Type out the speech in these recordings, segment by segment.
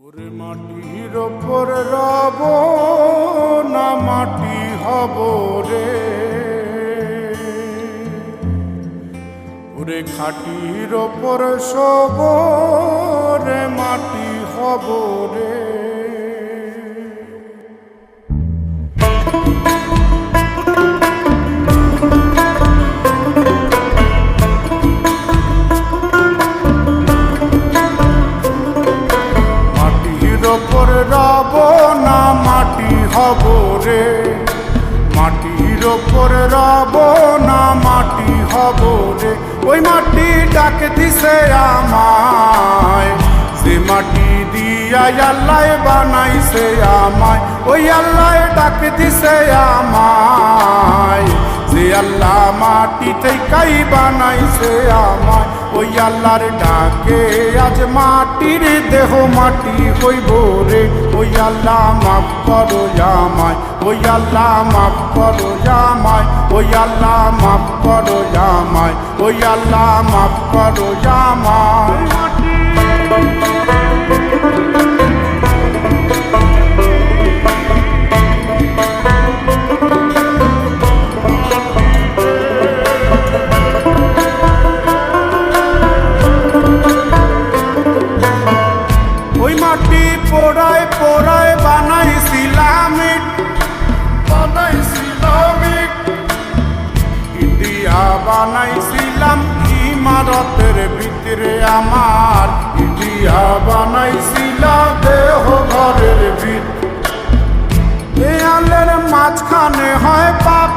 ওরে মাটির ওপর রব না মাটি হব রে, ওরে খাটির ওপর সব রে মাটি হব রে। ওপর রব না মাটি হব রে, মাটির ওপর রব না মাটি হব রে। ওই মাটি ডাক দিছে আমায়, যে মাটি দিয়া আল্লাহ বানাইছে আমায়। ওই আল্লাহ ডাক দিছে আমায়, যে আল্লাহ মাটি থেকেই বানাইছে আমায়। ওই আল্লাহর ডাকে আজ মাটির দেহ মাটি হইব রে। ওই আল্লাহ মাফ করো আমায়, ওই আল্লাহ মাফ করো আমায়, ওই আল্লাহ মাফ করো আমায়, ওই আল্লাহ মাফ করো আমায়। পোড়ায় পোড়ায় বানাইছিলাম ইন্ডিয়া বানাইছিলাম ইমারতের ভিতরে আমার, ইন্ডিয়া বানাইছিলাম দেহ ঘরের ভিতরে। দেয়ালের মাঝখানে হয় পাপ,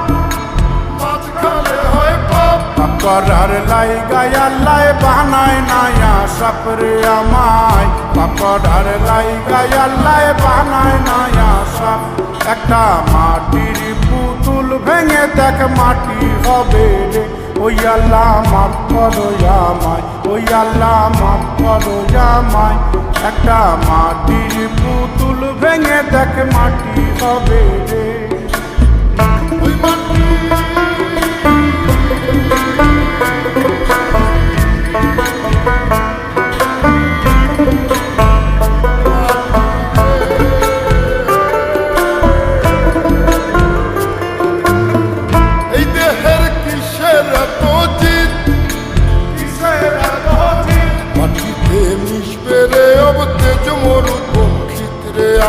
মাঝখানে হয় পাপ করার লাইগায় আল্লাহ বানায় নায়া সাপরে আমায়। পাকড়ার লাইগায় আল্লাহ বানায় নায়া সাপ। একটা মাটির পুতুল ভেঙে দেখ মাটি হবে রে। ওই আল্লাহ মাফ করো আমায়, ওই আল্লাহ মাফ করো আমায়। একটা মাটির পুতুল ভেঙে দেখ মাটি হবে রে। ওই মাটি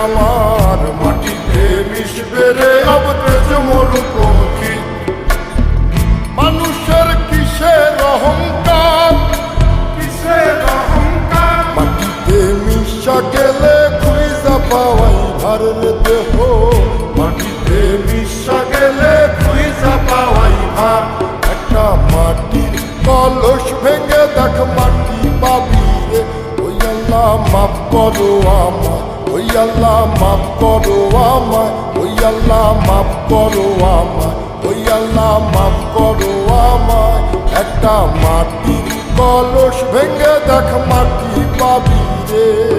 আমার মাটিতে মিশবে রে অব তেজ মরুপক্ষী। মানুষের কিসের অহংকার, কিসের অহংকার মাটিতে মিশা গেলে খুঁজা পাওয়াই ভারের দেহ। মাটিতে মিশা গেলে খুঁজা পাওয়াই ভার। একটা মাটির কলস ভেঙে দেখ মাটি পাবি রে। ওই আল্লাহ মাফ করো আমায়, ওই আল্লাহ মাফ করো আমায়, ওই আল্লাহ মাফ করো আমায়, ওই আল্লাহ মাফ করো আমায়। একটা মাটির কলস ভেঙে দেখ মাটি পাবি রে।